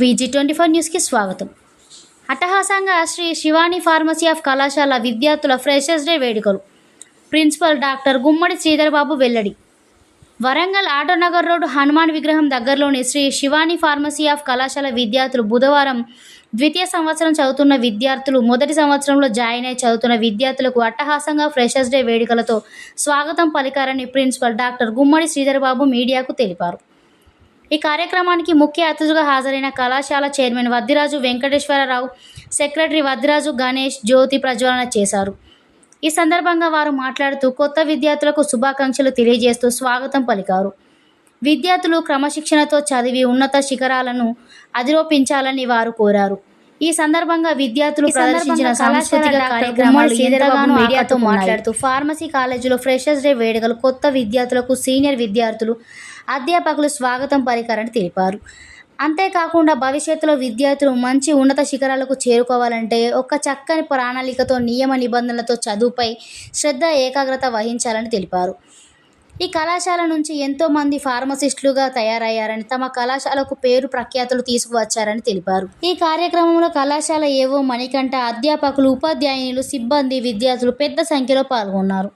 VG24 న్యూస్కి స్వాగతం. అట్టహాసంగా శ్రీ శివాని ఫార్మసీ ఆఫ్ కళాశాల విద్యార్థుల ఫ్రెషర్స్ డే వేడుకలు. ప్రిన్సిపల్ డాక్టర్ గుమ్మడి శ్రీధర్బాబు వెల్లడి. వరంగల్ ఆటోనగర్ రోడ్ హనుమాన్ విగ్రహం దగ్గరలోని శ్రీ శివాని ఫార్మసీ ఆఫ్ కళాశాల విద్యార్థులు బుధవారం ద్వితీయ సంవత్సరం చదువుతున్న విద్యార్థులు, మొదటి సంవత్సరంలో జాయిన్ అయి చదువుతున్న విద్యార్థులకు అట్టహాసంగా ఫ్రెషర్స్ డే వేడుకలతో స్వాగతం పలికారని ప్రిన్సిపల్ డాక్టర్ గుమ్మడి శ్రీధర్బాబు మీడియాకు తెలిపారు. ఈ కార్యక్రమానికి ముఖ్య అతిథులుగా హాజరైన కళాశాల చైర్మన్ వద్దిరాజు వెంకటేశ్వరరావు, సెక్రటరీ వద్దిరాజు గణేష్ జ్యోతి ప్రజ్వలన చేశారు. ఈ సందర్భంగా వారు మాట్లాడుతూ కొత్త విద్యార్థులకు శుభాకాంక్షలు తెలియజేస్తూ స్వాగతం పలికారు. విద్యార్థులు క్రమశిక్షణతో చదివి ఉన్నత శిఖరాలను అధిరోపించాలని వారు కోరారు. ఈ సందర్భంగా విద్యార్థులు ప్రదర్శించిన సాంస్కృతిక కార్యక్రమాలు ఎంతగానో మీడియాతో మాట్లాడుతూ ఫార్మసీ కాలేజీలో ఫ్రెషర్స్ డే వేడుకలు కొత్త విద్యార్థులకు సీనియర్ విద్యార్థులు, అధ్యాపకులు స్వాగతం పలికారని తెలిపారు. అంతేకాకుండా భవిష్యత్తులో విద్యార్థులు మంచి ఉన్నత శిఖరాలకు చేరుకోవాలంటే ఒక చక్కని ప్రణాళికతో, నియమ నిబంధనలతో చదువుపై శ్రద్ధ, ఏకాగ్రత వహించాలని తెలిపారు. ఈ కళాశాల నుంచి ఎంతోమంది ఫార్మసిస్టులుగా తయారయ్యారని, తమ కళాశాలకు పేరు ప్రఖ్యాతులు తీసుకువచ్చారని తెలిపారు. ఈ కార్యక్రమంలో కళాశాల ఏవో మణికంఠ, అధ్యాపకులు, ఉపాధ్యాయులు, సిబ్బంది, విద్యార్థులు పెద్ద సంఖ్యలో పాల్గొన్నారు.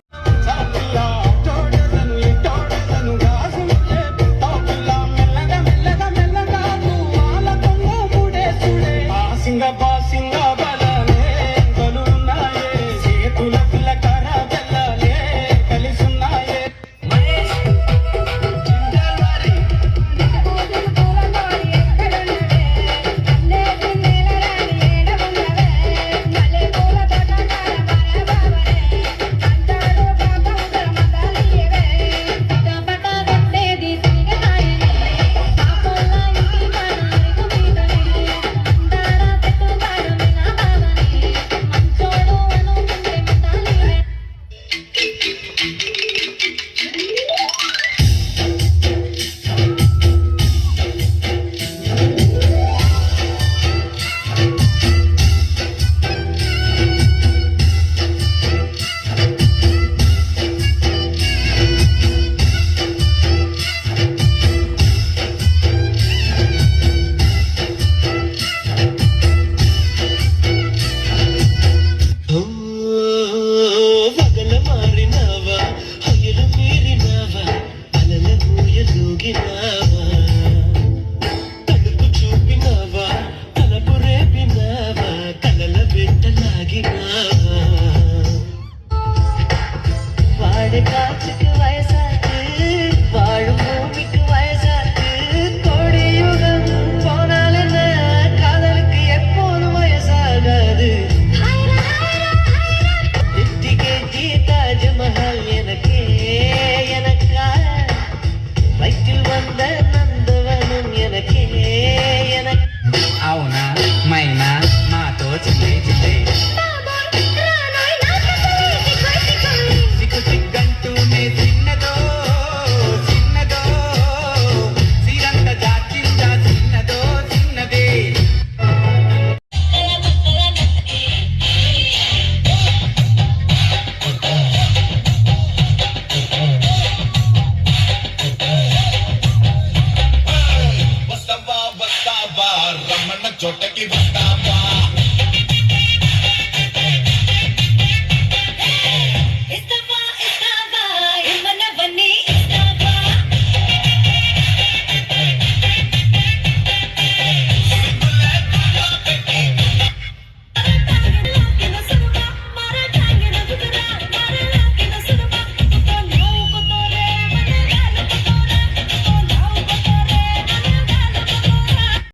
అవునా మైనా మాతో చిన్న